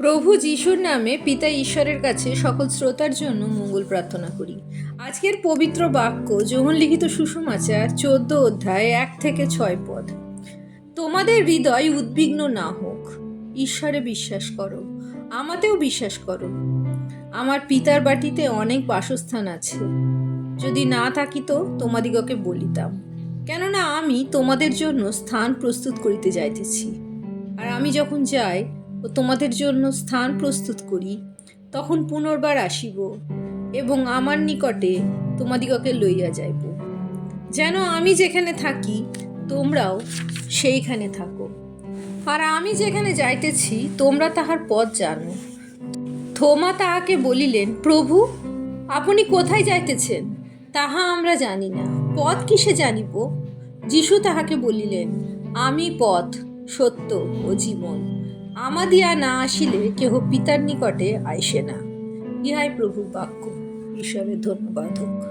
প্রভু যিশুর নামে পিতা ঈশ্বরের কাছে সকল শ্রোতার জন্য মঙ্গল প্রার্থনা করি। আজকের পবিত্র বাক্য যোহন লিখিত সুসমাচার 14 অধ্যায় 1-6 পদ। তোমাদের হৃদয় উদ্বিগ্ন না হোক, ঈশ্বরে বিশ্বাস করো, আমাতেও বিশ্বাস করো। আমার পিতার বাটিতে অনেক বাসস্থান আছে, যদি না থাকিত তোমাদিগকে বলিতাম, কেননা আমি তোমাদের জন্য স্থান প্রস্তুত করিতে যাইতেছি। আর আমি যখন যাই ও তোমাদের জন্য স্থান প্রস্তুত করি, তখন পুনর্বার আসিব এবং আমার নিকটে তোমাদিগকে লইয়া যাইব, যেন আমি যেখানে থাকি তোমরাও সেইখানে থাকো। আর আমি যেখানে যাইতেছি তোমরা তাহার পথ জানো। থোমা তাহাকে বলিলেন, প্রভু, আপনি কোথায় যাইতেছেন তাহা আমরা জানি না, পথ কিসে জানিব? যিশু তাহাকে বলিলেন, আমি পথ, সত্য ও জীবন। আমাদিয়া না আসিলে কেহ পিতার নিকটে আইসে না। ইহাই প্রভুর বাক্য। ঈশ্বরের ধন্যবাদ হোক।